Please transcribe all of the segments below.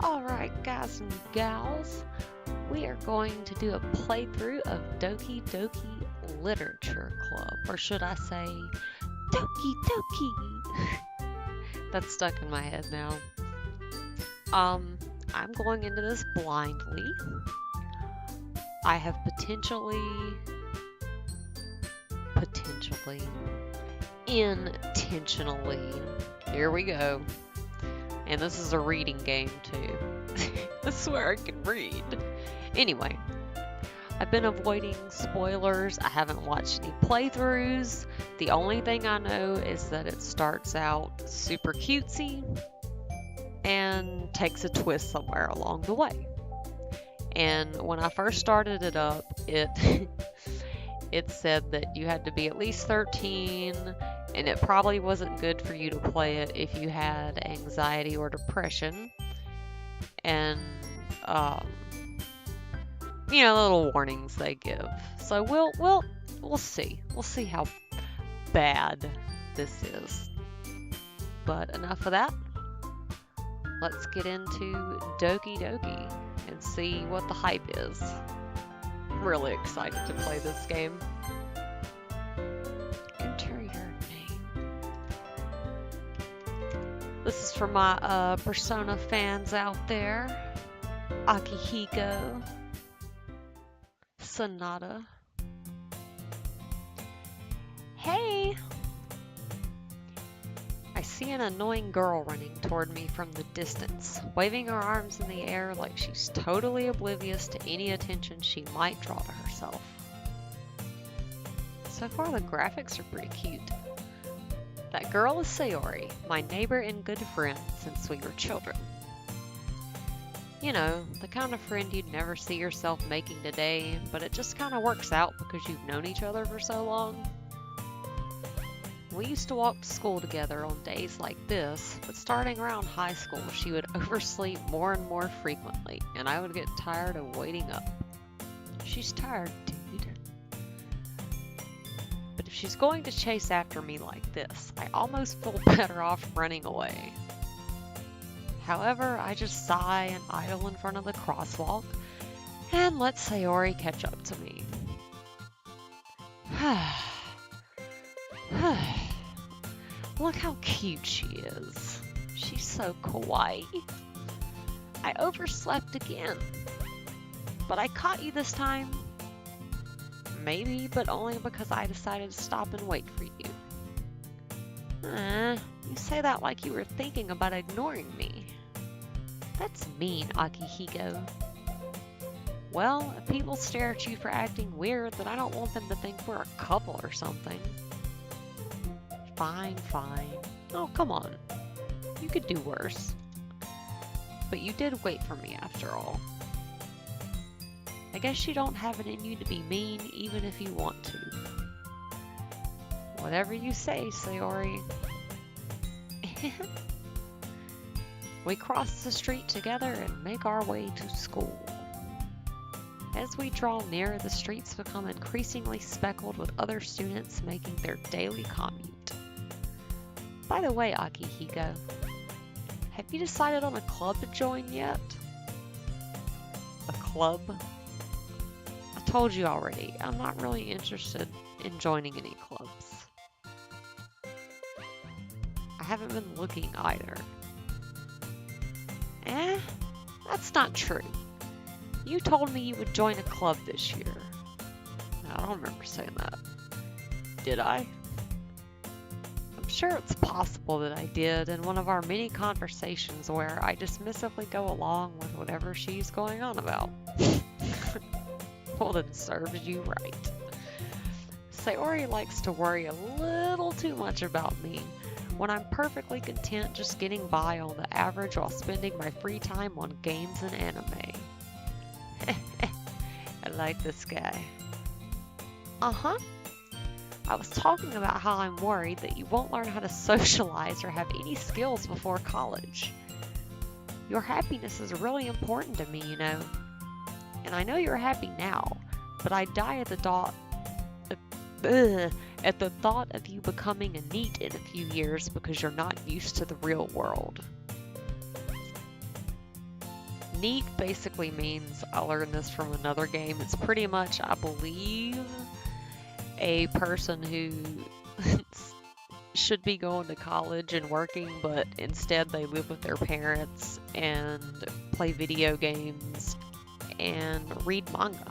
Alright guys and gals, we are going to do a playthrough of Doki Doki Literature Club, or should I say Doki Doki? That's stuck in my head now. I'm going into this blindly. I have intentionally, here we go. And this is a reading game too. I swear I can read. Anyway, I've been avoiding spoilers. I haven't watched any playthroughs. The only thing I know is that it starts out super cutesy and takes a twist somewhere along the way. And when I first started it up, it said that you had to be at least 13, and it probably wasn't good for you to play it if you had anxiety or depression. And little warnings they give. So we'll see. We'll see how bad this is. But enough of that. Let's get into Doki Doki and see what the hype is. I'm really excited to play this game. Enter your name. This is for my Persona fans out there. Akihiko. Sonata. Hey! I see an annoying girl running toward me from the distance, waving her arms in the air like she's totally oblivious to any attention she might draw to herself. So far the graphics are pretty cute. That girl is Sayori, my neighbor and good friend since we were children. You know, the kind of friend you'd never see yourself making today, but it just kind of works out because you've known each other for so long. We used to walk to school together on days like this, but starting around high school, she would oversleep more and more frequently, and I would get tired of waiting up. She's tired, dude. But if she's going to chase after me like this, I almost feel better off running away. However, I just sigh and idle in front of the crosswalk, and let Sayori catch up to me. Look how cute she is. She's so kawaii. I overslept again. But I caught you this time. Maybe, but only because I decided to stop and wait for you. You say that like you were thinking about ignoring me. That's mean, Akihiko. Well, if people stare at you for acting weird, then I don't want them to think we're a couple or something. Fine. Oh, come on. You could do worse. But you did wait for me after all. I guess you don't have it in you to be mean even if you want to. Whatever you say, Sayori. We cross the street together and make our way to school. As we draw near, the streets become increasingly speckled with other students making their daily commute. By the way, Akihiko, have you decided on a club to join yet? A club? I told you already, I'm not really interested in joining any clubs. I haven't been looking either. That's not true. You told me you would join a club this year. I don't remember saying that. Did I? I'm sure it's possible that I did in one of our many conversations where I dismissively go along with whatever she's going on about. Well, then serves you right. Sayori likes to worry a little too much about me when I'm perfectly content just getting by on the average while spending my free time on games and anime. I like this guy. Uh-huh. I was talking about how I'm worried that you won't learn how to socialize or have any skills before college. Your happiness is really important to me, you know. And I know you're happy now, but I die at the thought of you becoming a NEET in a few years because you're not used to the real world. Neat basically means, I learned this from another game, it's pretty much, I believe, a person who should be going to college and working, but instead they live with their parents and play video games and read manga.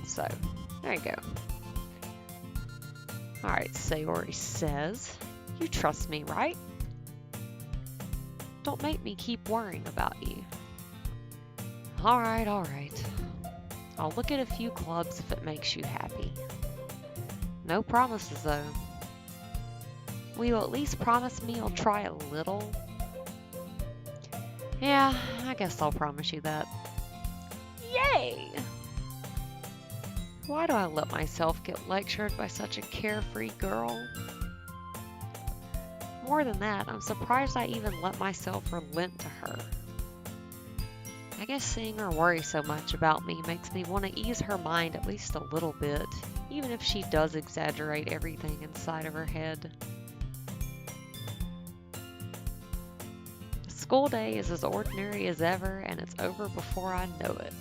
So, there you go. Alright, Sayori says, "You trust me, right? Don't make me keep worrying about you." Alright, alright. I'll look at a few clubs if it makes you happy. No promises, though. Will you at least promise me you'll try a little? Yeah, I guess I'll promise you that. Yay! Why do I let myself get lectured by such a carefree girl? More than that, I'm surprised I even let myself relent to her. I guess seeing her worry so much about me makes me want to ease her mind at least a little bit, even if she does exaggerate everything inside of her head. School day is as ordinary as ever, and it's over before I know it.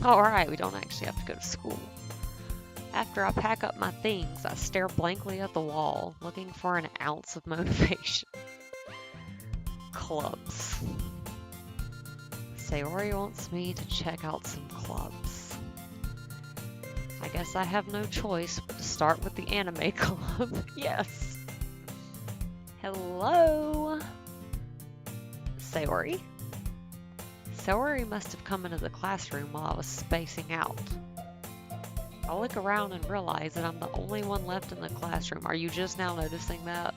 Alright, we don't actually have to go to school. After I pack up my things, I stare blankly at the wall, looking for an ounce of motivation. Clubs. Sayori wants me to check out some clubs. I guess I have no choice but to start with the anime club. Yes! Hello? Sayori? Sayori must have come into the classroom while I was spacing out. I look around and realize that I'm the only one left in the classroom. Are you just now noticing that?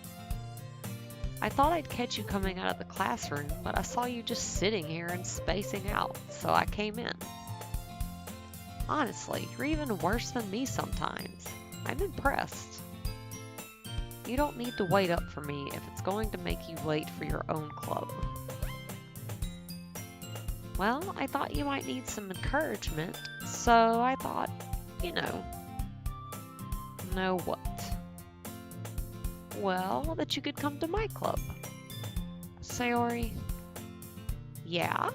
I thought I'd catch you coming out of the classroom, but I saw you just sitting here and spacing out, so I came in. Honestly, you're even worse than me sometimes. I'm impressed. You don't need to wait up for me if it's going to make you late for your own club. Well, I thought you might need some encouragement, so I thought, you know. Know what? Well, that you could come to my club. Sayori? Yeah?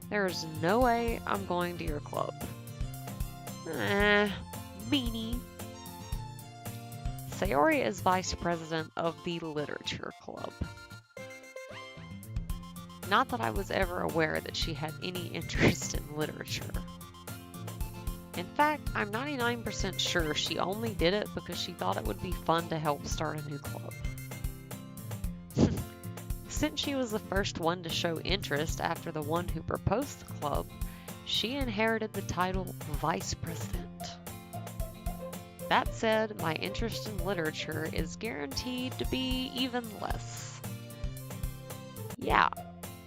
There's no way I'm going to your club. Beanie. Sayori is vice president of the literature club. Not that I was ever aware that she had any interest in literature. In fact, I'm 99% sure she only did it because she thought it would be fun to help start a new club. Since she was the first one to show interest after the one who proposed the club, she inherited the title Vice President. That said, my interest in literature is guaranteed to be even less. Yeah,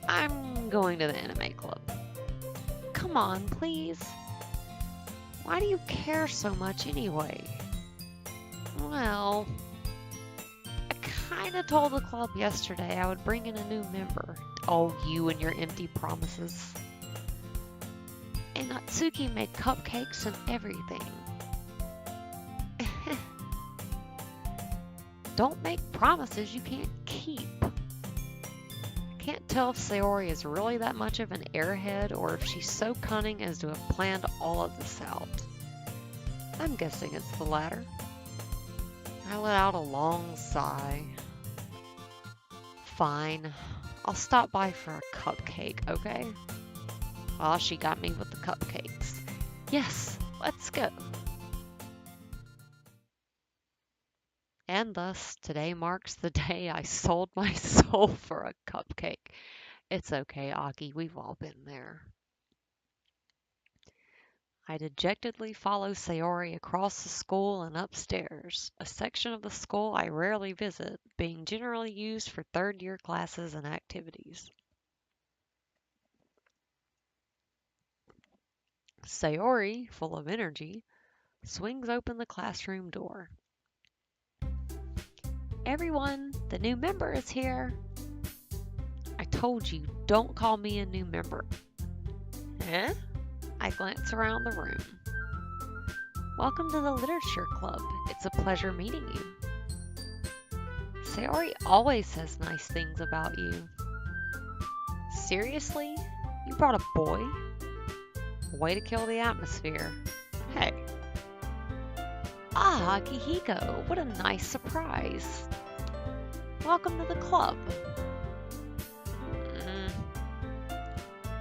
I'm going to the anime club. Come on, please. Why do you care so much anyway? Well, I kinda told the club yesterday I would bring in a new member. Oh, you and your empty promises. And Natsuki made cupcakes and everything. Don't make promises you can't keep. I can't tell if Sayori is really that much of an airhead or if she's so cunning as to have planned all of this out. I'm guessing it's the latter. I let out a long sigh. Fine. I'll stop by for a cupcake, okay? Well, she got me with the cupcakes. Yes, let's go. And thus, today marks the day I sold my soul for a cupcake. It's okay, Aki, we've all been there. I dejectedly follow Sayori across the school and upstairs, a section of the school I rarely visit, being generally used for third-year classes and activities. Sayori, full of energy, swings open the classroom door. Everyone, the new member is here. I told you, don't call me a new member. Huh? I glance around the room. Welcome to the Literature Club. It's a pleasure meeting you. Sayori always says nice things about you. Seriously? You brought a boy? Way to kill the atmosphere. Hey. Ah, Akihiko, what a nice surprise. Welcome to the club.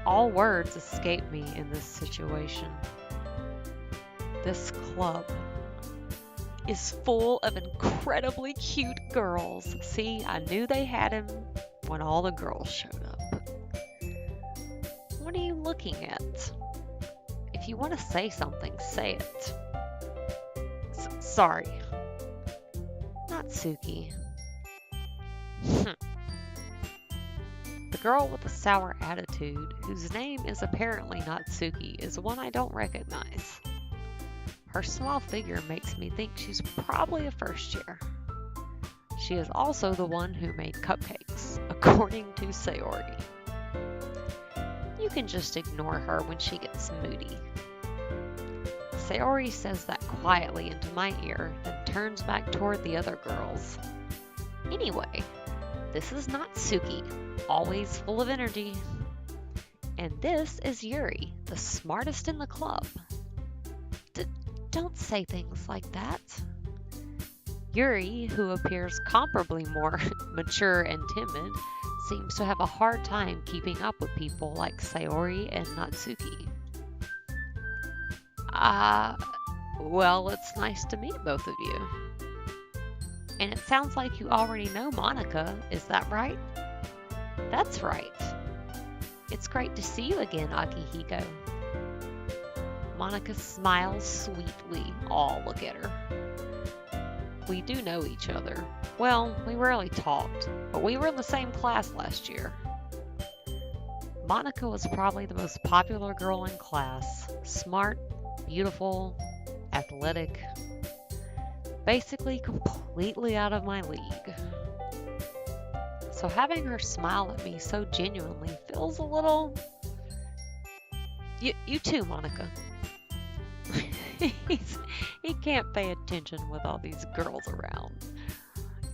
All words escape me in this situation. This club is full of incredibly cute girls. See, I knew they had him when all the girls showed up. What are you looking at? If you want to say something, say it. Sorry. Natsuki. The girl with the sour attitude, whose name is apparently Natsuki, is one I don't recognize. Her small figure makes me think she's probably a first year. She is also the one who made cupcakes, according to Sayori. You can just ignore her when she gets moody. Sayori says that quietly into my ear, then turns back toward the other girls. Anyway, this is Natsuki, always full of energy. And this is Yuri, the smartest in the club. Don't say things like that. Yuri, who appears comparably more mature and timid, seems to have a hard time keeping up with people like Sayori and Natsuki. Well, it's nice to meet both of you. And it sounds like you already know Monika, is that right? That's right. It's great to see you again, Akihiko. Monika smiles sweetly. Aw, look at her. We do know each other. Well, we rarely talked, but we were in the same class last year. Monika was probably the most popular girl in class. Smart, beautiful, athletic. Basically completely out of my league. So having her smile at me so genuinely feels a little... You too, Monika. He can't pay attention with all these girls around.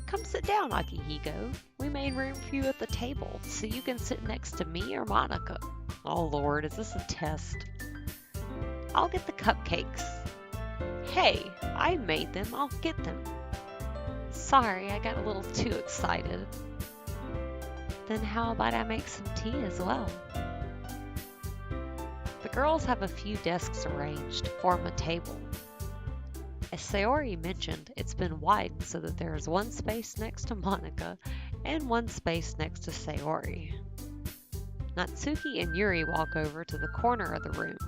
Come sit down, Akihiko. We made room for you at the table, so you can sit next to me or Monika. Oh Lord, is this a test? I'll get the cupcakes. Hey, I made them. I'll get them. Sorry, I got a little too excited. Then how about I make some tea as well? The girls have a few desks arranged to form a table. As Sayori mentioned, it's been widened so that there is one space next to Monika and one space next to Sayori. Natsuki and Yuri walk over to the corner of the room,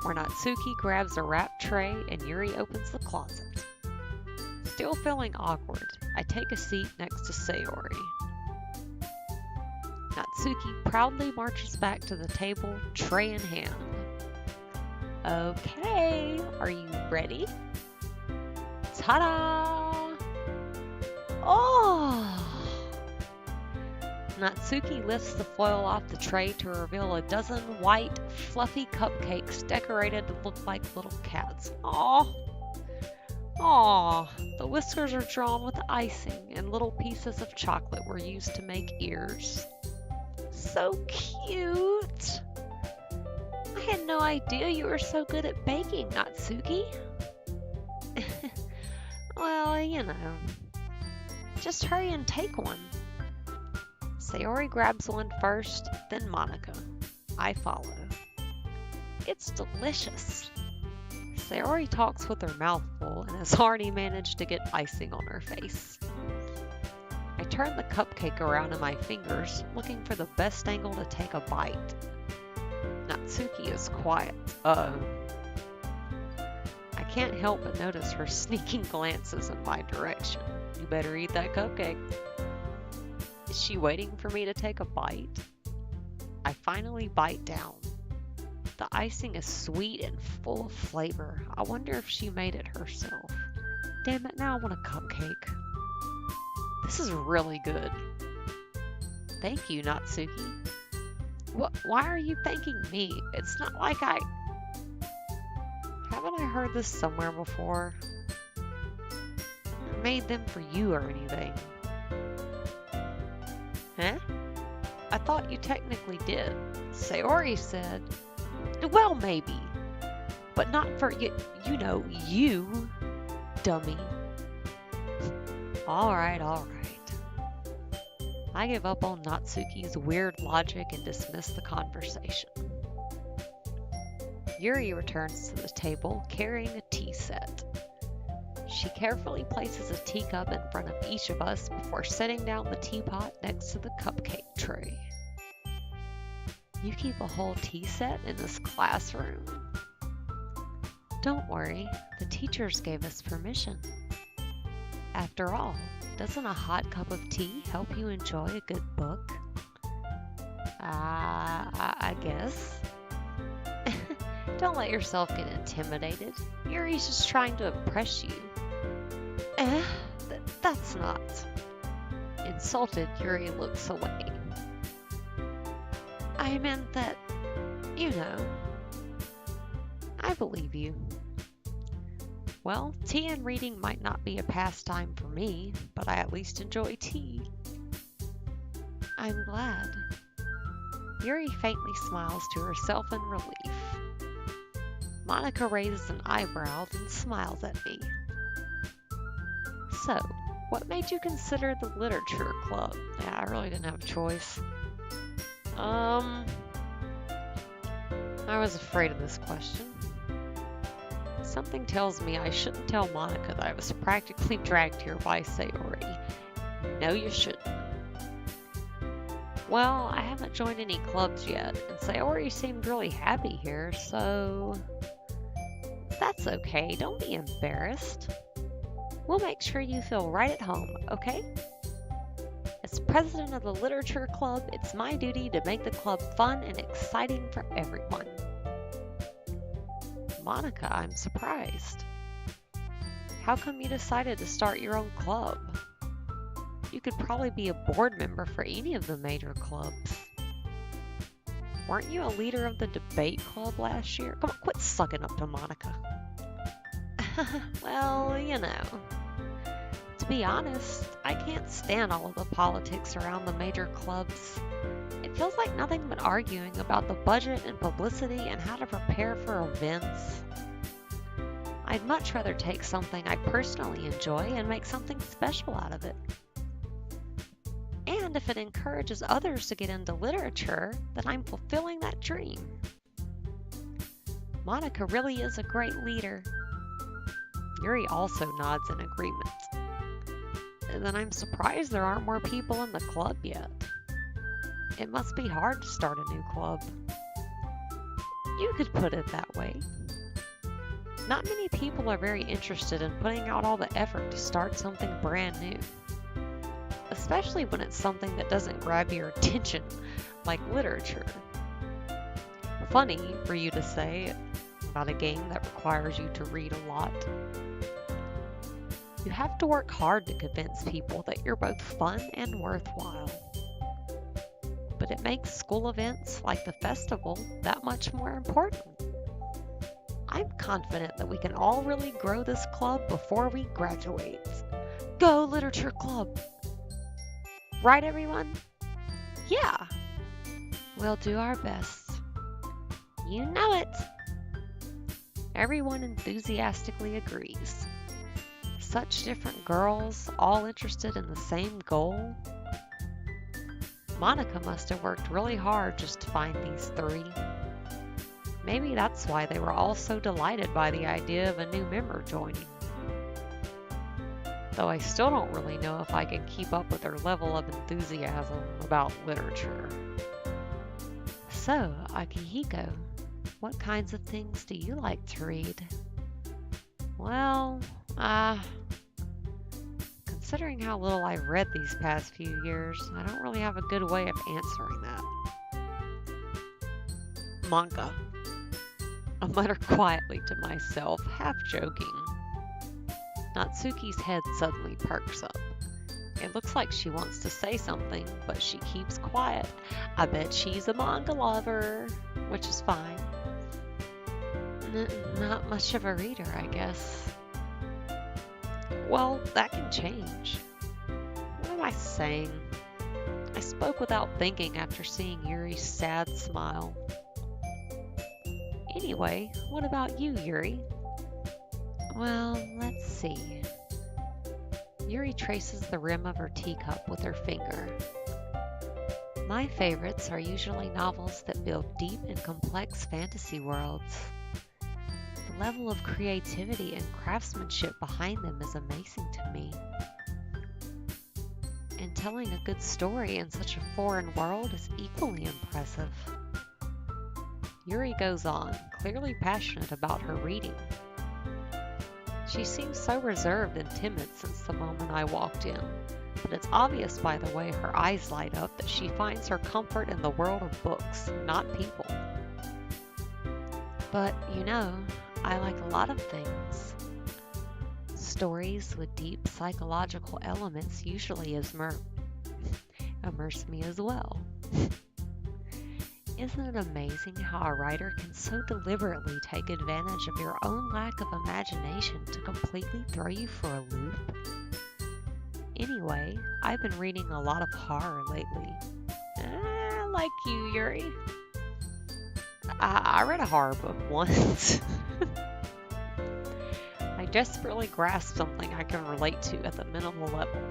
where Natsuki grabs a wrapped tray and Yuri opens the closet. Still feeling awkward, I take a seat next to Sayori. Natsuki proudly marches back to the table, tray in hand. Okay, are you ready? Ta-da! Oh! Natsuki lifts the foil off the tray to reveal a dozen white, fluffy cupcakes decorated to look like little cats. Aww! Aww! The whiskers are drawn with icing, and little pieces of chocolate were used to make ears. So cute! I had no idea you were so good at baking, Natsuki. Well, you know. Just hurry and take one. Sayori grabs one first, then Monika. I follow. It's delicious. Sayori talks with her mouth full and has already managed to get icing on her face. I turn the cupcake around in my fingers, looking for the best angle to take a bite. Natsuki is quiet. Uh-oh. I can't help but notice her sneaking glances in my direction. You better eat that cupcake. Is she waiting for me to take a bite? I finally bite down. The icing is sweet and full of flavor. I wonder if she made it herself. Damn it, now I want a cupcake. This is really good. Thank you, Natsuki. Why are you thanking me? It's not like I... Haven't I heard this somewhere before? I made them for you or anything. Huh? I thought you technically did. Sayori said, well, maybe, but not for you know, you, dummy. All right. I give up on Natsuki's weird logic and dismiss the conversation. Yuri returns to the table carrying a tea set. She carefully places a teacup in front of each of us before setting down the teapot next to the cupcake tray. You keep a whole tea set in this classroom? Don't worry, the teachers gave us permission. After all, doesn't a hot cup of tea help you enjoy a good book? I guess. Don't let yourself get intimidated. Yuri's just trying to impress you. That's not. Insulted, Yuri looks away. I meant that, you know. I believe you. Well, tea and reading might not be a pastime for me, but I at least enjoy tea. I'm glad. Yuri faintly smiles to herself in relief. Monica raises an eyebrow and smiles at me. So, what made you consider the literature club? Yeah, I really didn't have a choice. I was afraid of this question. Something tells me I shouldn't tell Monica that I was practically dragged here by Sayori. No, you shouldn't. Well, I haven't joined any clubs yet, and Sayori seemed really happy here, so... That's okay, don't be embarrassed. We'll make sure you feel right at home, okay? As president of the literature club, it's my duty to make the club fun and exciting for everyone. Monica, I'm surprised. How come you decided to start your own club? You could probably be a board member for any of the major clubs. Weren't you a leader of the debate club last year? Come on, quit sucking up to Monica. Well, you know. To be honest, I can't stand all of the politics around the major clubs. It feels like nothing but arguing about the budget and publicity and how to prepare for events. I'd much rather take something I personally enjoy and make something special out of it. And if it encourages others to get into literature, then I'm fulfilling that dream. Monica really is a great leader. Yuri also nods in agreement. And then I'm surprised there aren't more people in the club yet. It must be hard to start a new club. You could put it that way. Not many people are very interested in putting out all the effort to start something brand new. Especially when it's something that doesn't grab your attention, like literature. Funny for you to say about a game that requires you to read a lot. You have to work hard to convince people that you're both fun and worthwhile. But it makes school events like the festival that much more important. I'm confident that we can all really grow this club before we graduate. Go Literature Club! Right, everyone? Yeah! We'll do our best. You know it! Everyone enthusiastically agrees. Such different girls, all interested in the same goal. Monica must have worked really hard just to find these three. Maybe that's why they were all so delighted by the idea of a new member joining. Though I still don't really know if I can keep up with their level of enthusiasm about literature. So, Akihiko, what kinds of things do you like to read? Well, considering how little I've read these past few years, I don't really have a good way of answering that. Manga. I mutter quietly to myself, half joking. Natsuki's head suddenly perks up. It looks like she wants to say something, but she keeps quiet. I bet she's a manga lover, which is fine. Not much of a reader, I guess. Well, that can change. What am I saying? I spoke without thinking after seeing Yuri's sad smile. Anyway, what about you, Yuri? Well, let's see. Yuri traces the rim of her teacup with her finger. My favorites are usually novels that build deep and complex fantasy worlds. The level of creativity and craftsmanship behind them is amazing to me. And telling a good story in such a foreign world is equally impressive. Yuri goes on, clearly passionate about her reading. She seems so reserved and timid since the moment I walked in, but it's obvious by the way her eyes light up that she finds her comfort in the world of books, not people. But, you know, I like a lot of things. Stories with deep psychological elements usually immerse me as well. Isn't it amazing how a writer can so deliberately take advantage of your own lack of imagination to completely throw you for a loop? Anyway, I've been reading a lot of horror lately. Like you, Yuri. I read a horror book once. I desperately grasped something I can relate to at the minimal level.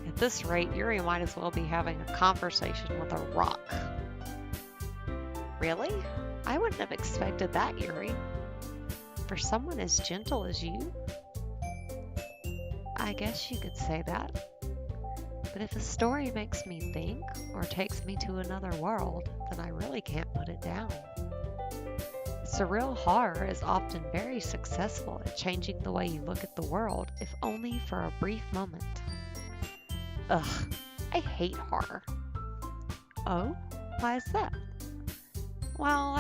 At this rate, Yuri might as well be having a conversation with a rock. Really? I wouldn't have expected that, Yuri. For someone as gentle as you? I guess you could say that. But if a story makes me think or takes me to another world, then I really can't put it down. Surreal horror is often very successful at changing the way you look at the world, if only for a brief moment. Ugh, I hate horror. Oh? Why is that? Well,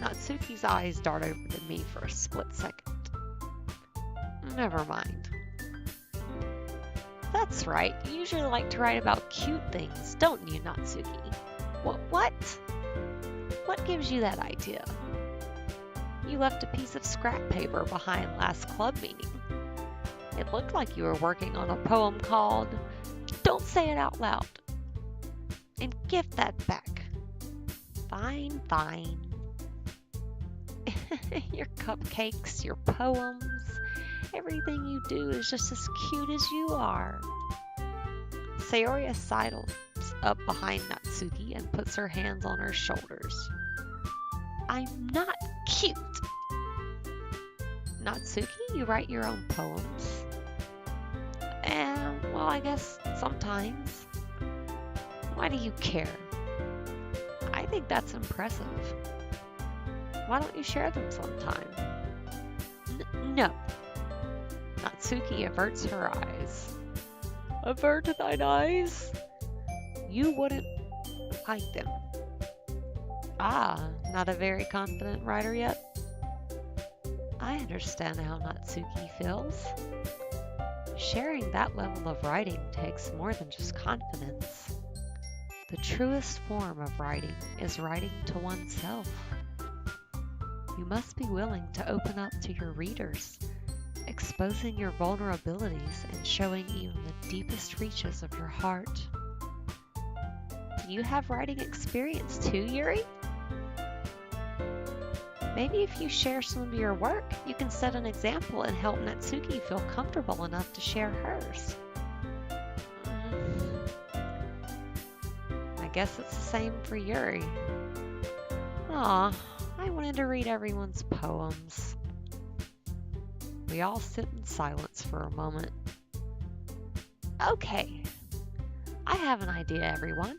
Natsuki's eyes dart over to me for a split second. Never mind. That's right, you usually like to write about cute things, don't you, Natsuki? What? What gives you that idea? You left a piece of scrap paper behind last club meeting. It looked like you were working on a poem called Don't Say It Out Loud. And give that back. Fine. Your cupcakes, your poems, everything you do is just as cute as you are. Sayori sidles up behind Natsuki and puts her hands on her shoulders. I'm not cute. Natsuki, you write your own poems? Well, I guess sometimes. Why do you care? I think that's impressive. Why don't you share them sometime? No. Natsuki averts her eyes. Avert thine eyes? You wouldn't like them. Not a very confident writer yet? I understand how Natsuki feels. Sharing that level of writing takes more than just confidence. The truest form of writing is writing to oneself. You must be willing to open up to your readers, exposing your vulnerabilities and showing even the deepest reaches of your heart. Do you have writing experience too, Yuri? Maybe if you share some of your work, you can set an example and help Natsuki feel comfortable enough to share hers. I guess it's the same for Yuri. Aw, I wanted to read everyone's poems. We all sit in silence for a moment. Okay, I have an idea, everyone.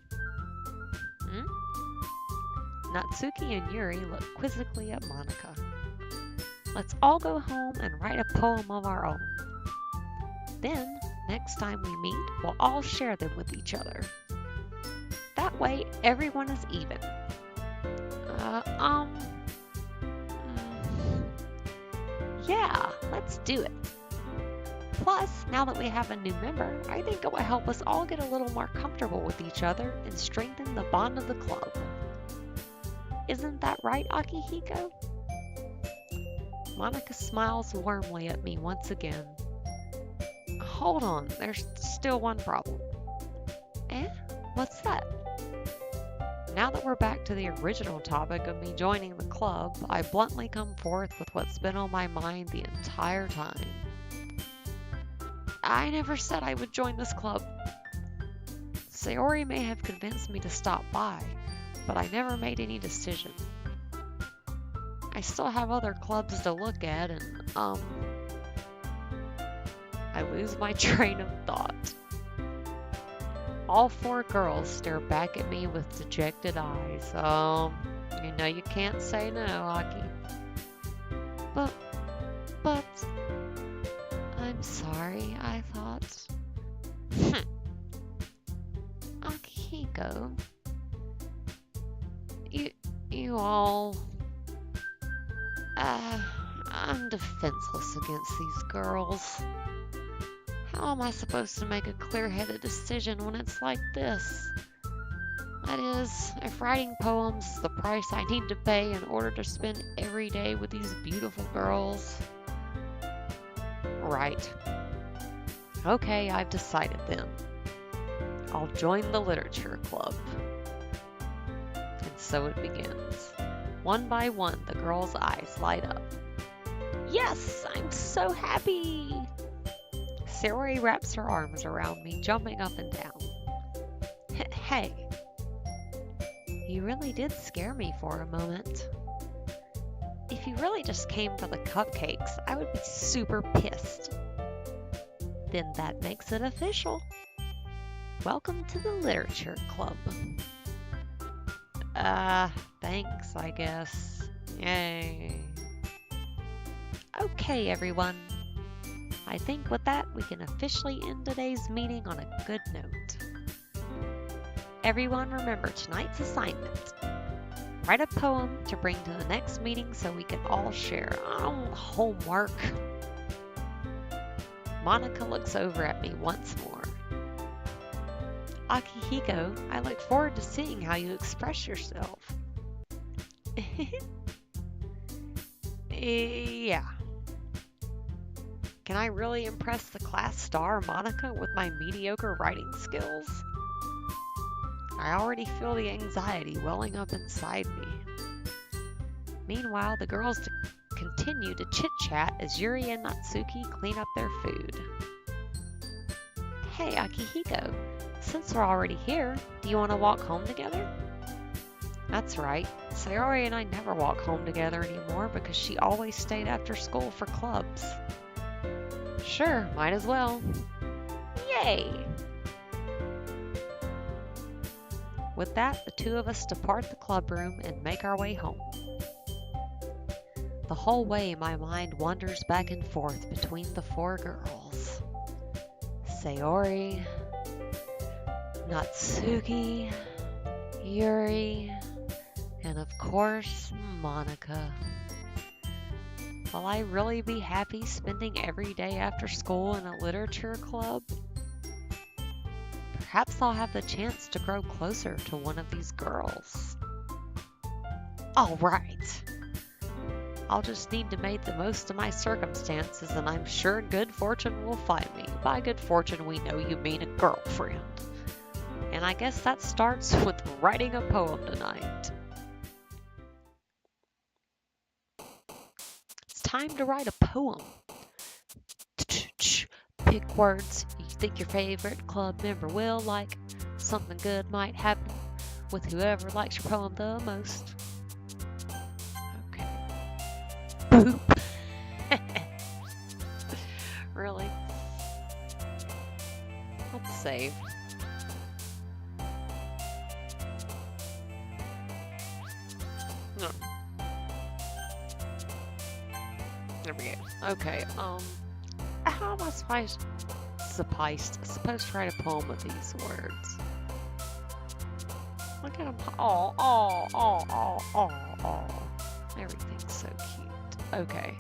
Natsuki and Yuri look quizzically at Monika. Let's all go home and write a poem of our own. Then, next time we meet, we'll all share them with each other. That way, everyone is even. Yeah, let's do it. Plus, now that we have a new member, I think it will help us all get a little more comfortable with each other and strengthen the bond of the club. Isn't that right, Akihiko? Monika smiles warmly at me once again. Hold on, there's still one problem. Eh? What's that? Now that we're back to the original topic of me joining the club, I bluntly come forth with what's been on my mind the entire time. I never said I would join this club. Sayori may have convinced me to stop by, but I never made any decision. I still have other clubs to look at and, I lose my train of thought. All 4 girls stare back at me with dejected eyes. You know you can't say no, Aki. But, I'm sorry, I thought. Akihiko, you all, I'm defenseless against these girls. How am I supposed to make a clear-headed decision when it's like this? That is, if writing poems is the price I need to pay in order to spend every day with these beautiful girls. Right. Okay, I've decided then. I'll join the literature club. And so it begins. One by one, the girls' eyes light up. Yes, I'm so happy! Sayori wraps her arms around me, jumping up and down. Hey, you really did scare me for a moment. If you really just came for the cupcakes, I would be super pissed. Then that makes it official. Welcome to the literature club. Thanks, I guess. Yay. Okay, everyone. I think with that, we can officially end today's meeting on a good note. Everyone remember tonight's assignment. Write a poem to bring to the next meeting so we can all share. Homework. Monica looks over at me once more. Akihiko, I look forward to seeing how you express yourself. Yeah. Can I really impress the class star Monica with my mediocre writing skills? I already feel the anxiety welling up inside me. Meanwhile, the girls continue to chit-chat as Yuri and Natsuki clean up their food. Hey, Akihiko, since we're already here, do you want to walk home together? That's right. Sayori and I never walk home together anymore because she always stayed after school for clubs. Sure, might as well. Yay! With that, the 2 of us depart the club room and make our way home. The whole way, my mind wanders back and forth between the 4 girls. Sayori, Natsuki, Yuri, and of course, Monica. Will I really be happy spending every day after school in a literature club? Perhaps I'll have the chance to grow closer to one of these girls. All right. I'll just need to make the most of my circumstances, and I'm sure good fortune will find me. By good fortune, we know you mean a girlfriend. And I guess that starts with writing a poem tonight. It's time to write a poem. Pick words you think your favorite club member will like. Something good might happen with whoever likes your poem the most. Okay. Boop. Really? Let's save. No. There we go. Okay, how am I supposed to write a poem with these words? Look at them. Oh. Everything's so cute. Okay.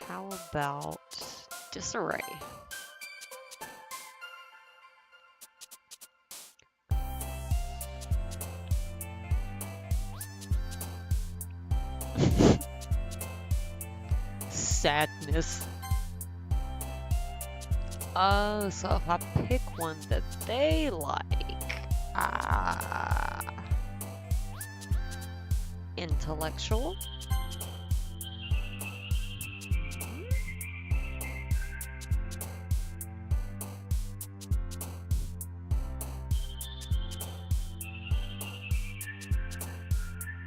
How about disarray? sadness. Oh, so if I pick one that they like, intellectual.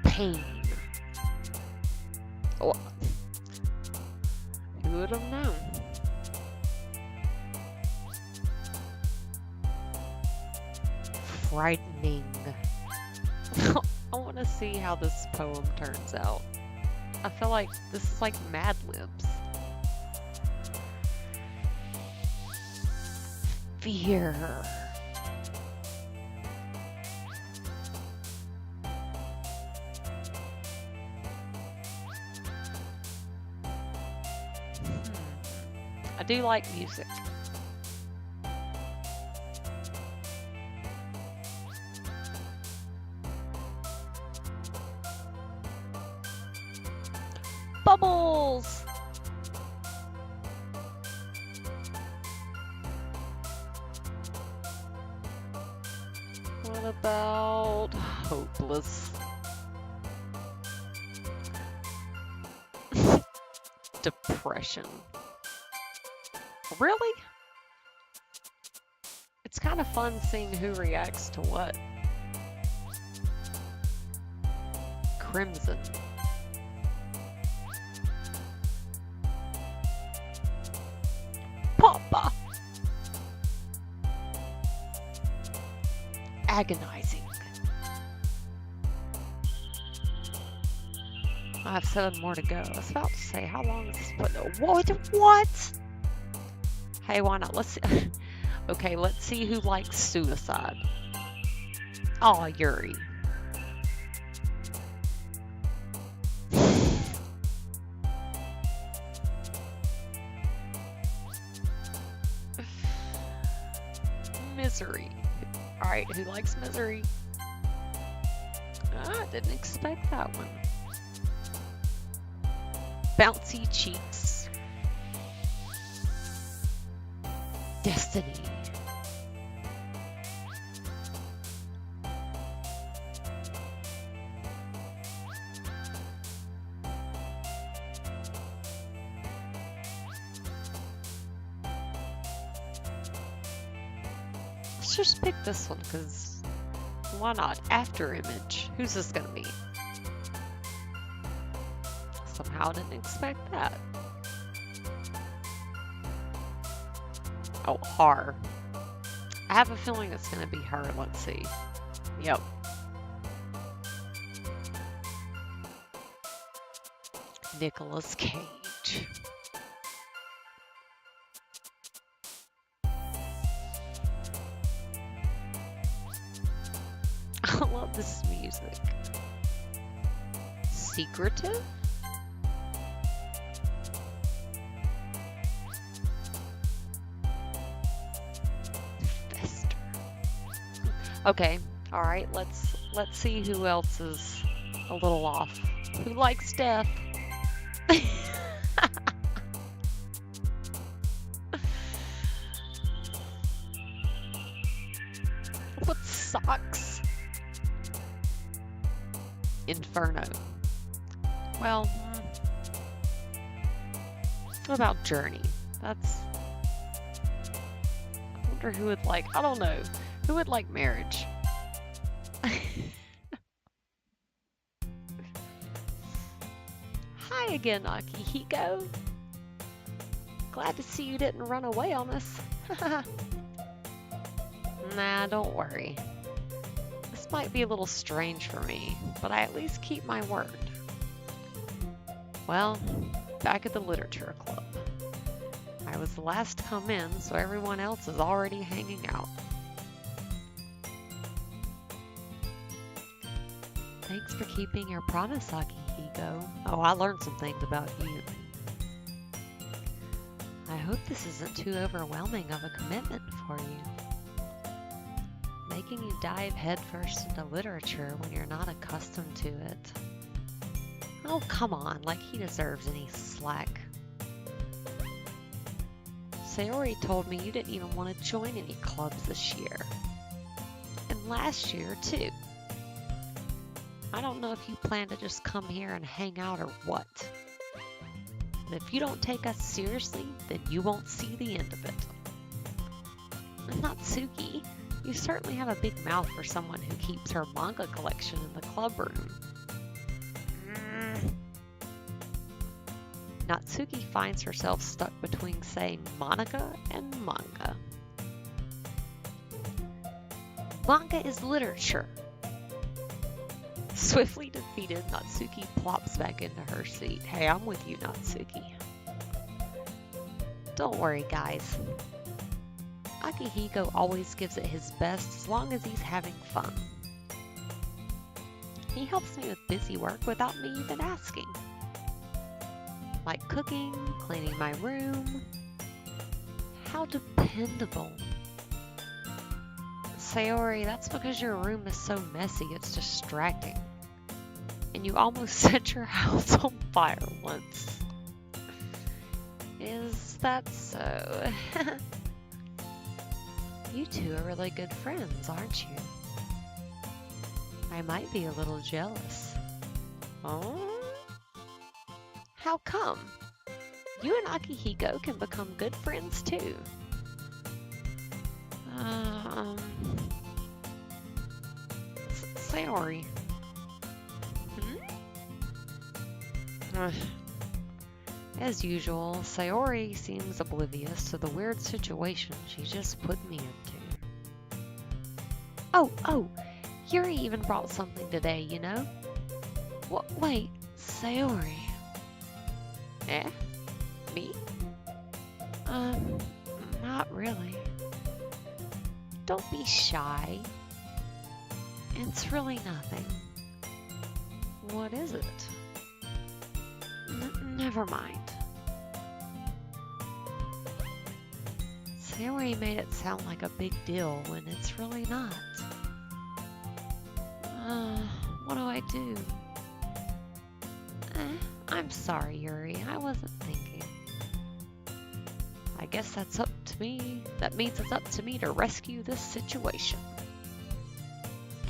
Pain. Oh, who would have known? Frightening. I want to see how this poem turns out. I feel like this is like Mad Libs. Fear. I do like music. Bubbles! What about hopeless? Depression. Really? It's kind of fun seeing who reacts to what. Crimson. Papa. Agonizing. I have 7 more to go. I was about to say, how long is this? What? Hey, why not? Let's see. Okay, let's see who likes suicide. Oh, Yuri. Misery. Alright, who likes misery? I didn't expect that one. Bouncy cheeks. Destiny. Let's just pick this one, because why not? After image. Who's this gonna be? Somehow didn't expect that. Oh, her. I have a feeling it's gonna be her. Let's see. Yep. Nicolas Cage. I love this music. Secretive? Fester. Okay, alright, let's see who else is a little off. Who likes death? What socks? Inferno. Well, what about Journey? That's... I wonder who would like... I don't know. Who would like marriage? Hi again, Akihiko. Glad to see you didn't run away on us. Nah, don't worry. This might be a little strange for me, but I at least keep my word. Well, back at the literature club. I was the last to come in, so everyone else is already hanging out. Thanks for keeping your promise, Akihiko. Oh, I learned some things about you. I hope this isn't too overwhelming of a commitment for you. Making you dive headfirst into literature when you're not accustomed to it. Oh, come on, like he deserves any slack. Sayori told me you didn't even want to join any clubs this year. And last year, too. I don't know if you plan to just come here and hang out or what. And if you don't take us seriously, then you won't see the end of it. Natsuki, you certainly have a big mouth for someone who keeps her manga collection in the club room. Natsuki finds herself stuck between saying Monica and manga. Manga is literature. Swiftly defeated, Natsuki plops back into her seat. Hey, I'm with you, Natsuki. Don't worry, guys. Akihiko always gives it his best as long as he's having fun. He helps me with busy work without me even asking. Like cooking, cleaning my room. How dependable. Sayori, that's because your room is so messy, it's distracting. And you almost set your house on fire once. Is that so? You two are really good friends, aren't you? I might be a little jealous. Oh? How come? You and Akihiko can become good friends too. Sayori. As usual, Sayori seems oblivious to the weird situation she just put me into. Oh, Yuri even brought something today, you know? Wait, Sayori. Eh? Me? Not really. Don't be shy. It's really nothing. What is it? Never mind. Sayori made it sound like a big deal when it's really not. What do I do? I'm sorry, Yuri. I wasn't thinking. I guess that's up to me. That means it's up to me to rescue this situation.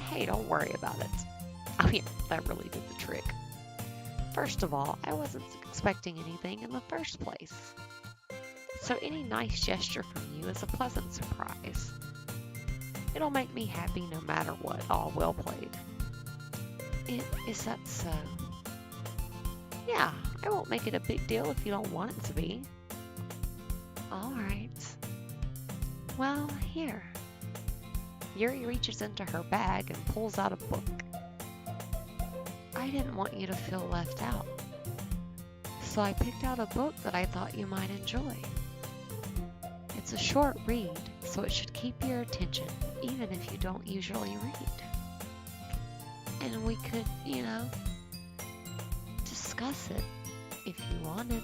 Hey, don't worry about it. Oh yeah, that really did the trick. First of all, I wasn't expecting anything in the first place. So any nice gesture from you is a pleasant surprise. It'll make me happy no matter what. All well played. Is that so? Yeah, I won't make it a big deal if you don't want it to be. Alright. Well, here. Yuri reaches into her bag and pulls out a book. I didn't want you to feel left out. So I picked out a book that I thought you might enjoy. It's a short read, so it should keep your attention, even if you don't usually read. And we could, discuss it if you wanted.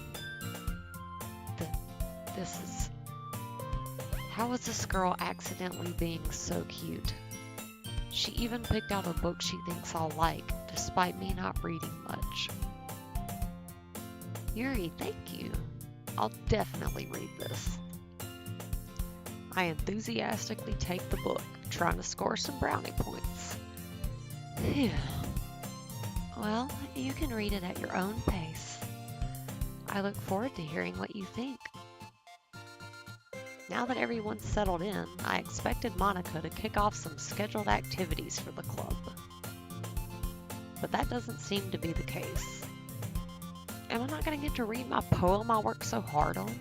How is this girl accidentally being so cute? She even picked out a book she thinks I'll like, despite me not reading much. Yuri, thank you. I'll definitely read this. I enthusiastically take the book, trying to score some brownie points. Phew. Well, you can read it at your own pace. I look forward to hearing what you think. Now that everyone's settled in, I expected Monica to kick off some scheduled activities for the club. But that doesn't seem to be the case. Am I not going to get to read my poem I worked so hard on?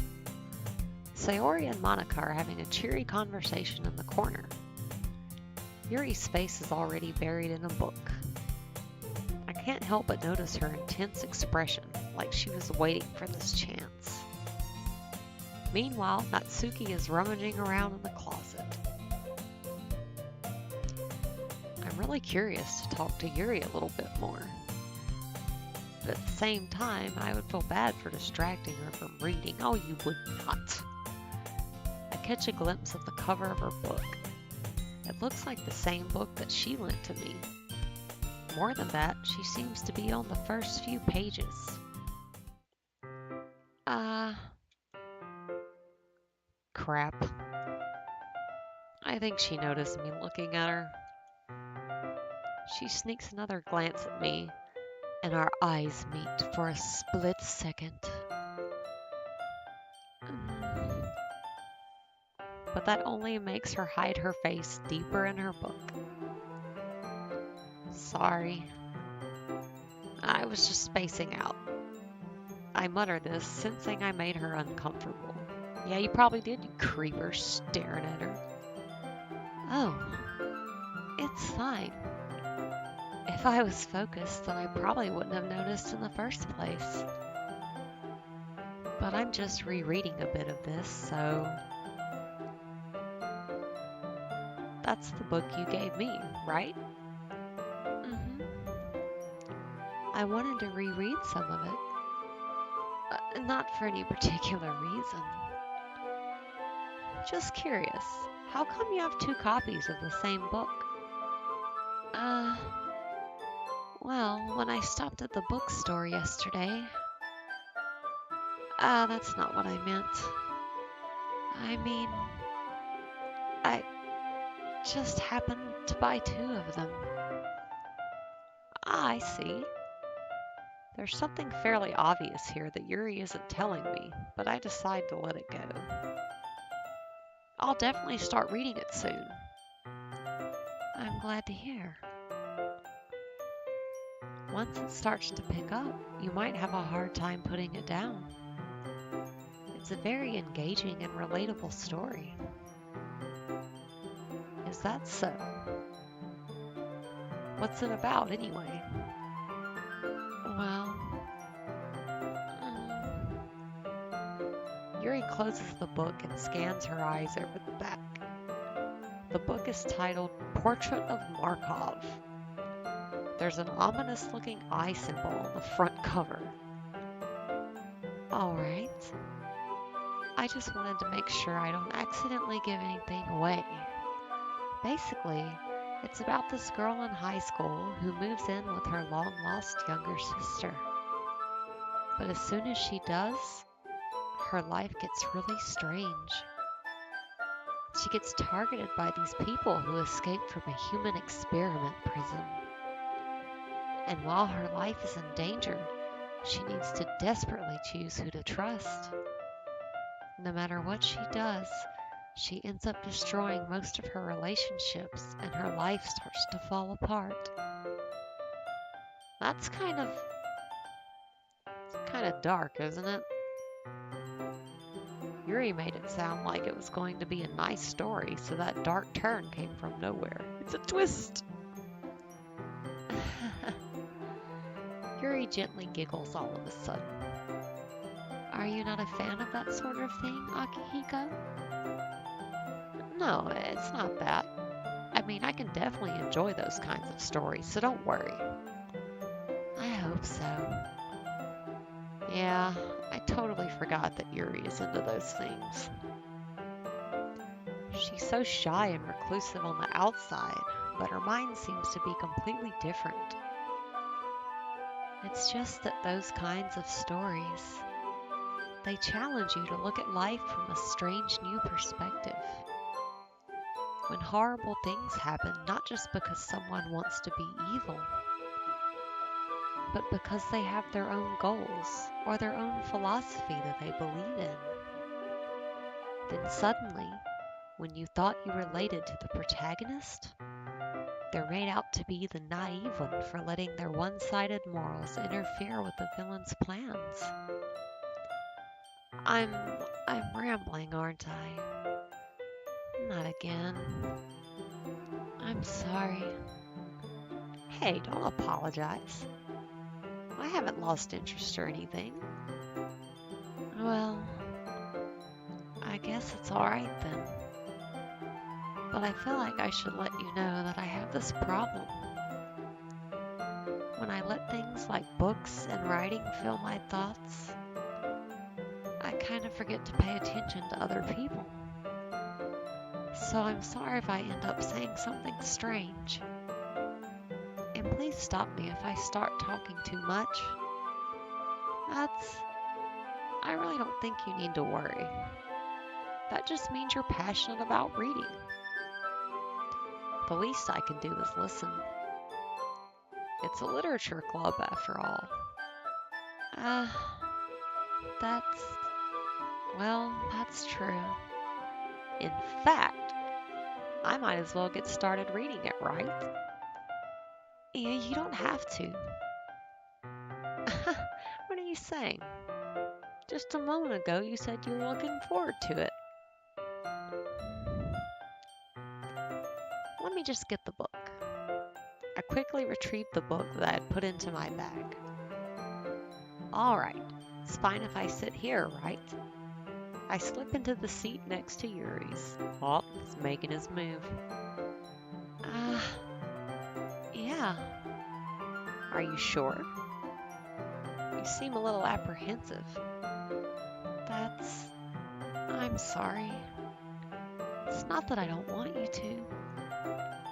Sayori and Monica are having a cheery conversation in the corner. Yuri's face is already buried in a book. I can't help but notice her intense expression, like she was waiting for this chance. Meanwhile, Natsuki is rummaging around in the closet. I'm really curious to talk to Yuri a little bit more. But at the same time, I would feel bad for distracting her from reading. Oh, you would not. I catch a glimpse of the cover of her book. It looks like the same book that she lent to me. More than that, she seems to be on the first few pages. crap. I think she noticed me looking at her. She sneaks another glance at me, and our eyes meet for a split second. But that only makes her hide her face deeper in her book. Sorry. I was just spacing out. I mutter this, sensing I made her uncomfortable. Yeah, you probably did, you creeper, staring at her. Oh, it's fine. If I was focused, then I probably wouldn't have noticed in the first place. But I'm just rereading a bit of this, so... That's the book you gave me, right? Mm-hmm. I wanted to reread some of it. Not for any particular reason. Just curious, how come you have 2 copies of the same book? Well, when I stopped at the bookstore yesterday... that's not what I meant. I mean, I just happened to buy 2 of them. I see. There's something fairly obvious here that Yuri isn't telling me, but I decide to let it go. I'll definitely start reading it soon. I'm glad to hear. Once it starts to pick up, you might have a hard time putting it down. It's a very engaging and relatable story. Is that so? What's it about, anyway? Well... Yuri closes the book and scans her eyes over the back. The book is titled Portrait of Markov. There's an ominous-looking eye symbol on the front cover. Alright. I just wanted to make sure I don't accidentally give anything away. Basically, it's about this girl in high school who moves in with her long-lost younger sister. But as soon as she does, her life gets really strange. She gets targeted by these people who escaped from a human experiment prison. And while her life is in danger, she needs to desperately choose who to trust. No matter what she does, she ends up destroying most of her relationships, and her life starts to fall apart. That's kind of dark, isn't it? Yuri made it sound like it was going to be a nice story, so that dark turn came from nowhere. It's a twist! Yuri gently giggles all of a sudden. Are you not a fan of that sort of thing, Akihiko? No, it's not that. I mean, I can definitely enjoy those kinds of stories, so don't worry. I hope so. Yeah, I totally forgot that Yuri is into those things. She's so shy and reclusive on the outside, but her mind seems to be completely different. It's just that those kinds of stories, they challenge you to look at life from a strange new perspective. When horrible things happen, not just because someone wants to be evil, but because they have their own goals or their own philosophy that they believe in. Then suddenly, when you thought you related to the protagonist, they're made out to be the naive one for letting their one-sided morals interfere with the villain's plans. I'm rambling, aren't I? Not again. I'm sorry. Hey, don't apologize. I haven't lost interest or anything. Well, I guess it's alright then. But I feel like I should let you know that I have this problem. When I let things like books and writing fill my thoughts, I kind of forget to pay attention to other people. So I'm sorry if I end up saying something strange. And please stop me if I start talking too much. I really don't think you need to worry. That just means you're passionate about reading. The least I can do is listen. It's a literature club, after all. That's true. In fact, I might as well get started reading it, right? Yeah, you don't have to. What are you saying? Just a moment ago you said you were looking forward to it. Let me just get the book. I quickly retrieved the book that I had put into my bag. All right, it's fine if I sit here, right? I slip into the seat next to Yuri's. Oh, he's making his move. Yeah. Are you sure? You seem a little apprehensive. I'm sorry. It's not that I don't want you to.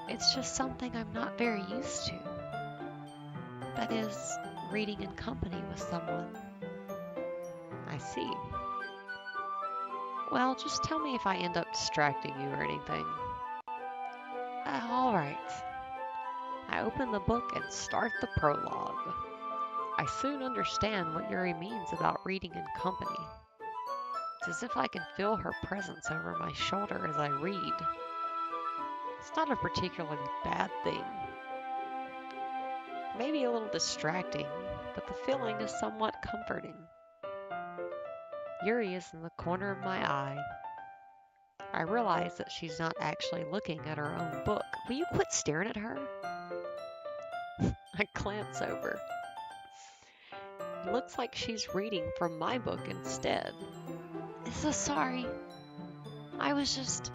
It's just something I'm not very used to. That is, reading in company with someone. I see. Well, just tell me if I end up distracting you or anything. All right. I open the book and start the prologue. I soon understand what Yuri means about reading in company. It's as if I can feel her presence over my shoulder as I read. It's not a particularly bad thing. Maybe a little distracting, but the feeling is somewhat comforting. Yuri is in the corner of my eye. I realize that she's not actually looking at her own book. Will you quit staring at her? I glance over. It looks like she's reading from my book instead. So sorry. I was just...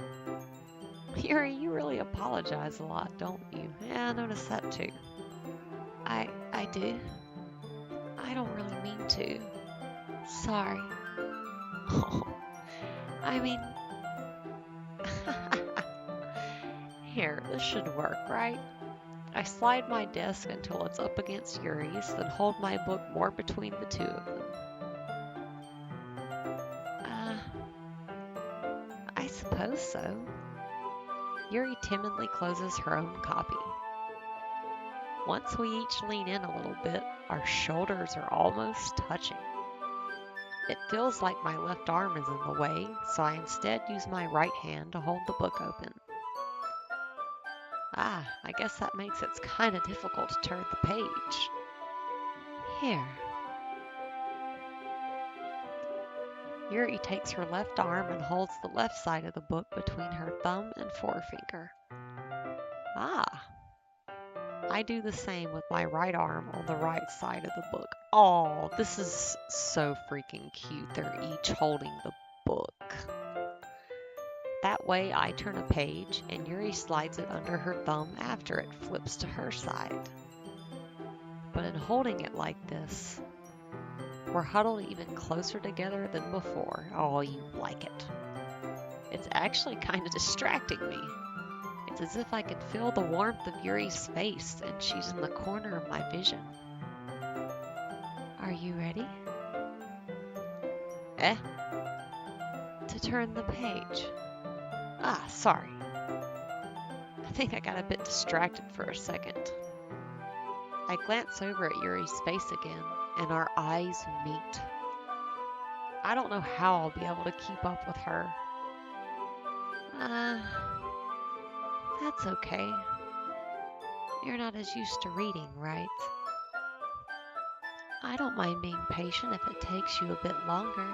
Yuri, you really apologize a lot, don't you? Yeah, I noticed that too. I do. I don't really mean to. Sorry. I mean... Here, this should work, right? I slide my desk until it's up against Yuri's, then hold my book more between the two of them. I suppose so. Yuri timidly closes her own copy. Once we each lean in a little bit, our shoulders are almost touching. It feels like my left arm is in the way, so I instead use my right hand to hold the book open. I guess that makes it kind of difficult to turn the page. Here. Yuri takes her left arm and holds the left side of the book between her thumb and forefinger. I do the same with my right arm on the right side of the book. Oh, this is so freaking cute. They're each holding the book. That way I turn a page and Yuri slides it under her thumb after it flips to her side. But in holding it like this, we're huddled even closer together than before. Oh, you like it. It's actually kind of distracting me. It's as if I can feel the warmth of Yuri's face and she's in the corner of my vision. Are you ready? To turn the page. Sorry. I think I got a bit distracted for a second. I glance over at Yuri's face again, and our eyes meet. I don't know how I'll be able to keep up with her. That's okay. You're not as used to reading, right? I don't mind being patient if it takes you a bit longer.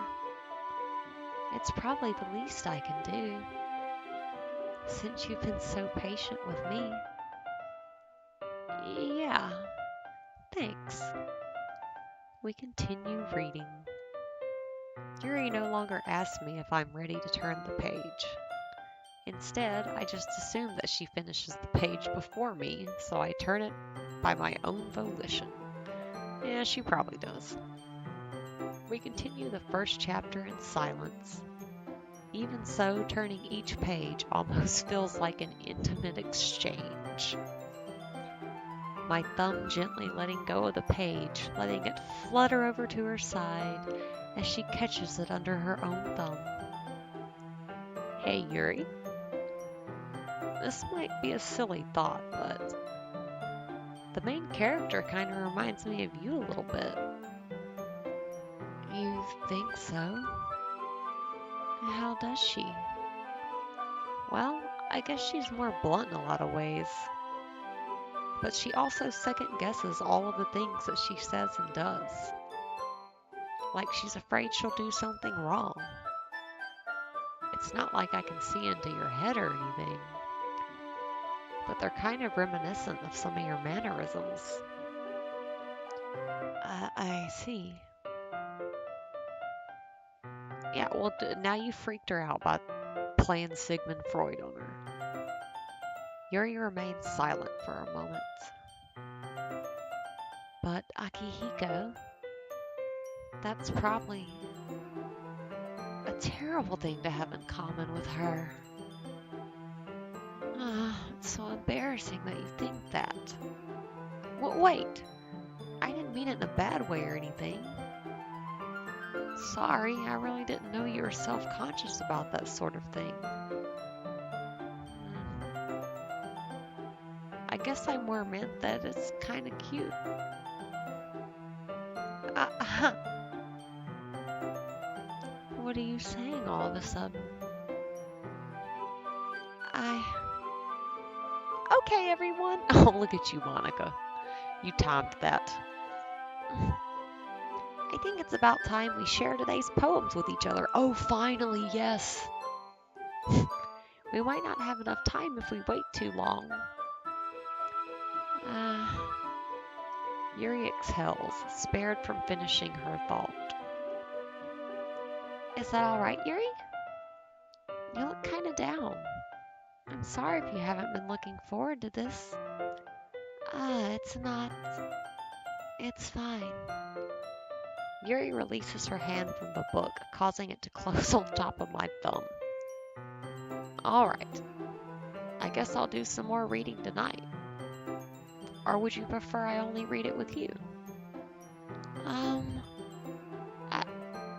It's probably the least I can do, since you've been so patient with me. Yeah, thanks. We continue reading. Yuri no longer asks me if I'm ready to turn the page. Instead, I just assume that she finishes the page before me, so I turn it by my own volition. Yeah, she probably does. We continue the first chapter in silence. Even so, turning each page almost feels like an intimate exchange. My thumb gently letting go of the page, letting it flutter over to her side as she catches it under her own thumb. Hey, Yuri. This might be a silly thought, but the main character kind of reminds me of you a little bit. You think so? How does she? Well, I guess she's more blunt in a lot of ways. But she also second guesses all of the things that she says and does. Like she's afraid she'll do something wrong. It's not like I can see into your head or anything, but they're kind of reminiscent of some of your mannerisms. I see. Yeah, well, now you freaked her out by playing Sigmund Freud on her. Yuri remains silent for a moment. But Akihiko, that's probably a terrible thing to have in common with her. It's so embarrassing that you think that. Wait, I didn't mean it in a bad way or anything. Sorry, I really didn't know you were self-conscious about that sort of thing. I guess I more meant that it's kind of cute. What are you saying all of a sudden? Okay, everyone. Oh, look at you, Monica. You timed that. I think it's about time we share today's poems with each other. Oh, finally, yes. We might not have enough time if we wait too long. Yuri exhales, spared from finishing her thought. Is that all right, Yuri? You look kind of down. I'm sorry if you haven't been looking forward to this. It's not. It's fine. Yuri releases her hand from the book, causing it to close on top of my thumb. All right. I guess I'll do some more reading tonight. Or would you prefer I only read it with you? I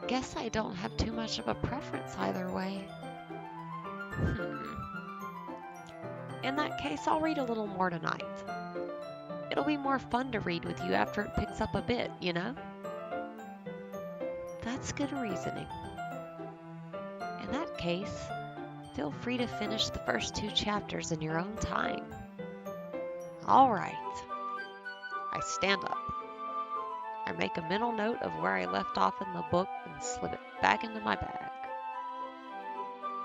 guess I don't have too much of a preference either way. In that case, I'll read a little more tonight. It'll be more fun to read with you after it picks up a bit, you know? That's good reasoning. In that case, feel free to finish the first 2 chapters in your own time. All right. I stand up. I make a mental note of where I left off in the book and slip it back into my bag.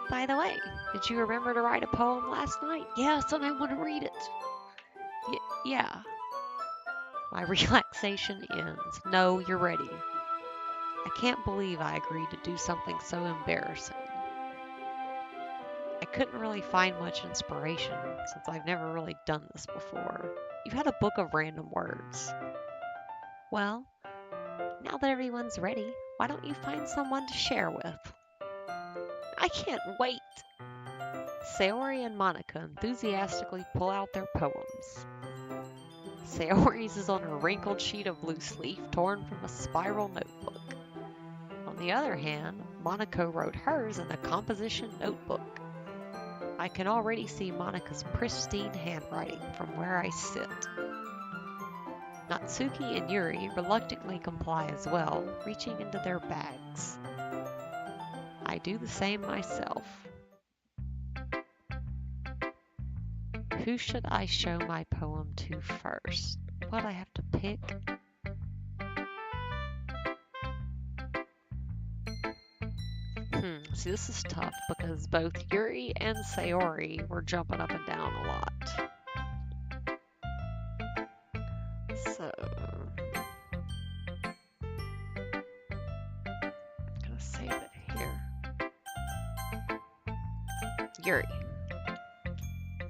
By the way, did you remember to write a poem last night? Yes, and I want to read it. Yeah. My relaxation ends. No, you're ready. I can't believe I agreed to do something so embarrassing. I couldn't really find much inspiration since I've never really done this before. You had a book of random words. Well, now that everyone's ready, why don't you find someone to share with? I can't wait! Sayori and Monica enthusiastically pull out their poems. Sayori's is on a wrinkled sheet of loose leaf torn from a spiral notebook. On the other hand, Monica wrote hers in a composition notebook. I can already see Monica's pristine handwriting from where I sit. Natsuki and Yuri reluctantly comply as well, reaching into their bags. I do the same myself. Who should I show my poem to first? What I have to pick? See, this is tough because both Yuri and Sayori were jumping up and down a lot. So, I'm gonna save it here. Yuri.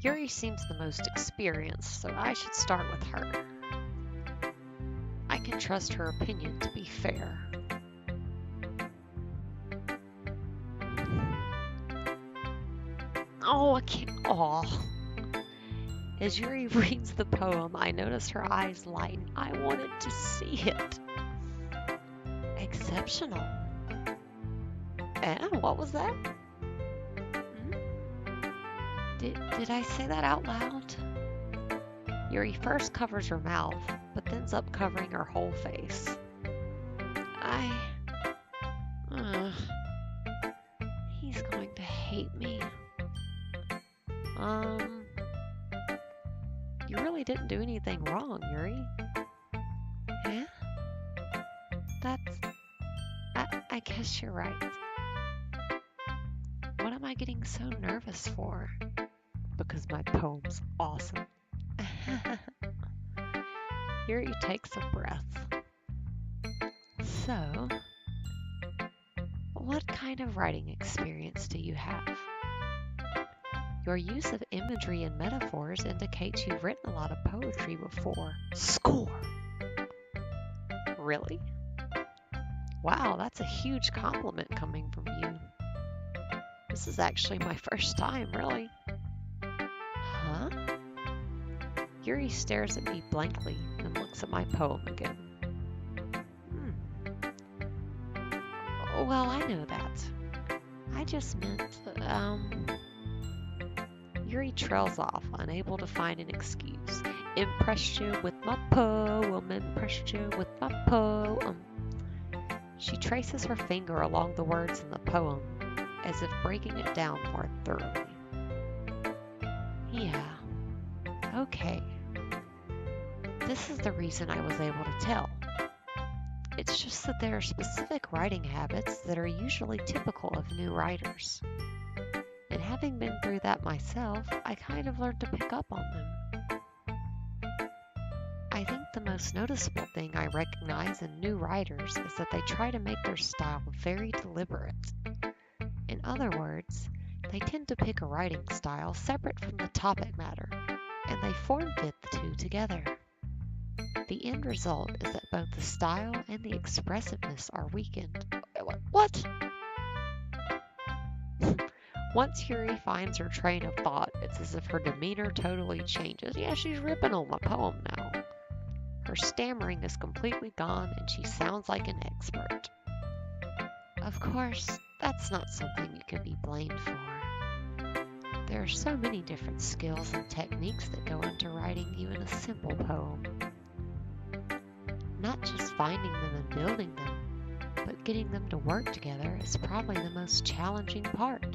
Yuri seems the most experienced, so I should start with her. I can trust her opinion to be fair. Oh, I can't. Oh. As Yuri reads the poem, I notice her eyes lighten. I wanted to see it. Exceptional. And what was that? Did I say that out loud? Yuri first covers her mouth, but ends up covering her whole face. He's going to hate me. You really didn't do anything wrong, Yuri. Yeah? I guess you're right. What am I getting so nervous for? Because my poem's awesome. Yuri takes a breath. So, what kind of writing experience do you have? Your use of imagery and metaphors indicates you've written a lot of poetry before. Score! Really? Wow, that's a huge compliment coming from you. This is actually my first time, really. Huh? Yuri stares at me blankly and looks at my poem again. Well, I know that. I just meant, Yuri trails off, unable to find an excuse. Impressed you with my poem, impressed you with my poem. She traces her finger along the words in the poem, as if breaking it down more thoroughly. Yeah, okay. This is the reason I was able to tell. It's just that there are specific writing habits that are usually typical of new writers. And having been through that myself, I kind of learned to pick up on them. I think the most noticeable thing I recognize in new writers is that they try to make their style very deliberate. In other words, they tend to pick a writing style separate from the topic matter, and they form-fit the two together. The end result is that both the style and the expressiveness are weakened. What? Once Yuri finds her train of thought, it's as if her demeanor totally changes. Yeah, she's ripping on my poem now. Her stammering is completely gone and she sounds like an expert. Of course, that's not something you can be blamed for. There are so many different skills and techniques that go into writing even a simple poem. Not just finding them and building them, but getting them to work together is probably the most challenging part.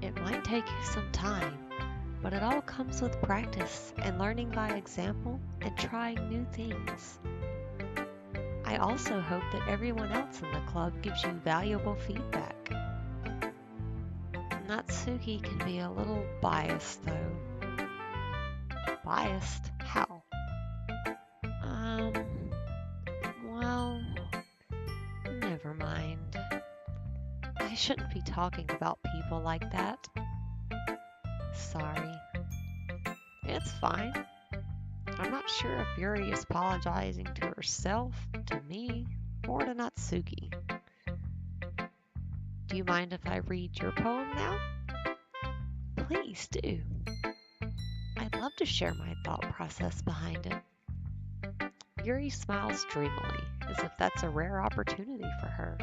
It might take you some time, but it all comes with practice and learning by example and trying new things. I also hope that everyone else in the club gives you valuable feedback. Natsuki can be a little biased, though. Biased? How? Well, never mind. I shouldn't be talking about people like that. Sorry. It's fine. I'm not sure if Yuri is apologizing to herself, to me, or to Natsuki. Do you mind if I read your poem now? Please do. I'd love to share my thought process behind it. Yuri smiles dreamily, as if that's a rare opportunity for her,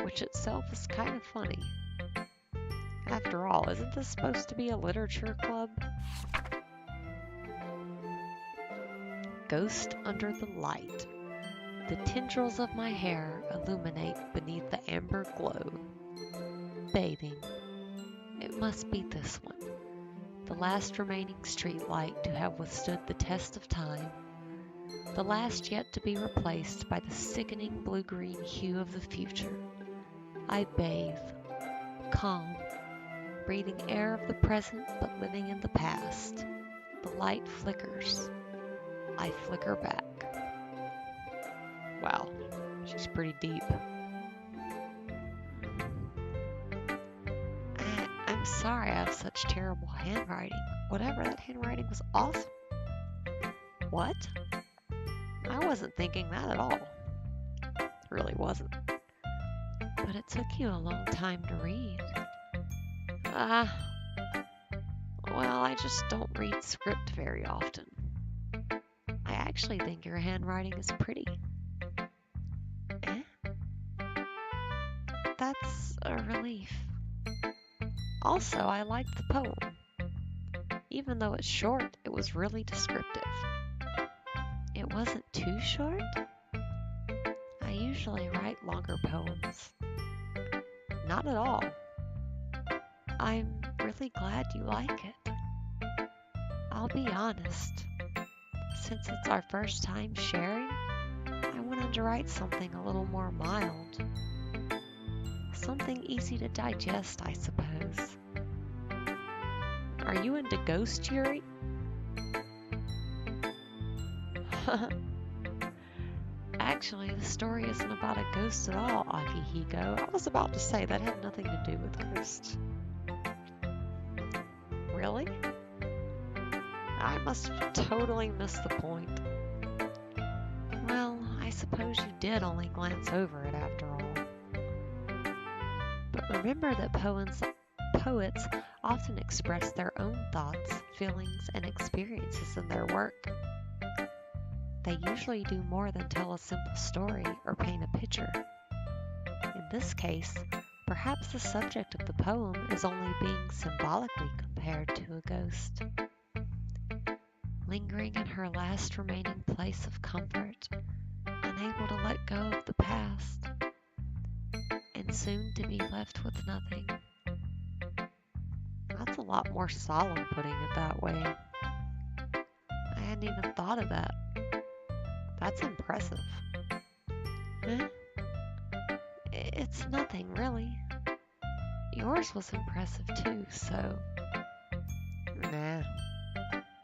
which itself is kind of funny. After all, isn't this supposed to be a literature club? Ghost under the light. The tendrils of my hair illuminate beneath the amber glow. Bathing. It must be this one, the last remaining street light to have withstood the test of time, the last yet to be replaced by the sickening blue-green hue of the future. I bathe, calm, breathing air of the present but living in the past. The light flickers. I flicker back. Wow, she's pretty deep. I'm sorry I have such terrible handwriting. Whatever, that handwriting was awesome. What? I wasn't thinking that at all. It really wasn't. But it took you a long time to read. Well, I just don't read script very often. I actually think your handwriting is pretty. That's a relief. Also, I liked the poem. Even though it's short, it was really descriptive. It wasn't too short? I usually write longer poems. Not at all. I'm really glad you like it. I'll be honest. Since it's our first time sharing, I wanted to write something a little more mild. Something easy to digest, I suppose. Are you into ghost Yuri? Actually, the story isn't about a ghost at all, Akihiko. I was about to say that had nothing to do with ghosts. Really? I must have totally missed the point. Well, I suppose you did only glance over it after all. But remember that poets often express their own thoughts, feelings, and experiences in their work. They usually do more than tell a simple story or paint a picture. In this case, perhaps the subject of the poem is only being symbolically compared to a ghost. Lingering in her last remaining place of comfort, unable to let go of the past, and soon to be left with nothing. That's a lot more solemn putting it that way. I hadn't even thought of that. That's impressive. Huh? It's nothing, really. Yours was impressive too, so... Nah.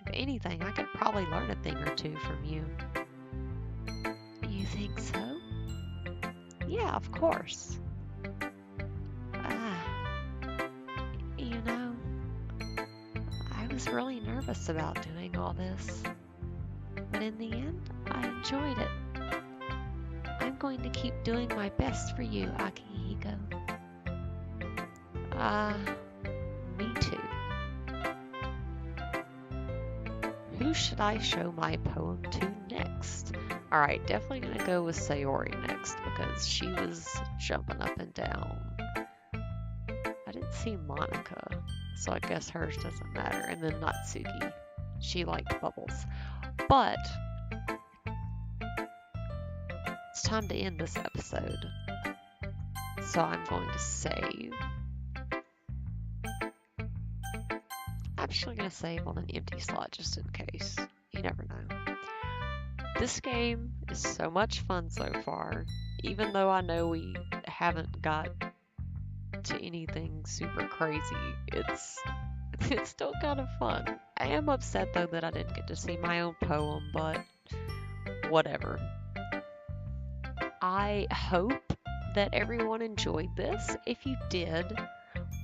If anything, I could probably learn a thing or two from you. You think so? Yeah, of course. You know, I was really nervous about doing all this. But in the end, I enjoyed it. I'm going to keep doing my best for you, Akihiko. Me too. Who should I show my poem to next? Alright, definitely gonna go with Sayori next because she was jumping up and down. I didn't see Monica, so I guess hers doesn't matter. And then Natsuki. She liked bubbles. But it's time to end this episode. So I'm going to save. I'm actually going to save on an empty slot just in case. You never know. This game is so much fun so far. Even though I know we haven't got to anything super crazy, it's still kind of fun. I am upset though that I didn't get to see my own poem, but whatever. I hope that everyone enjoyed this. If you did,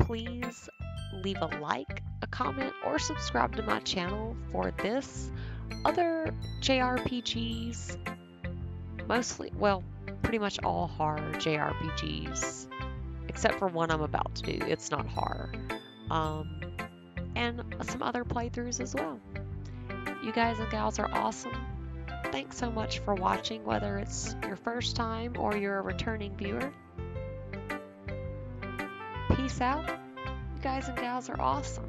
please leave a like, a comment, or subscribe to my channel for this, other JRPGs, mostly, well, pretty much all horror JRPGs, except for one I'm about to do. It's not horror. And some other playthroughs as well. You guys and gals are awesome. Thanks so much for watching, whether it's your first time or you're a returning viewer. Peace out. You guys and gals are awesome.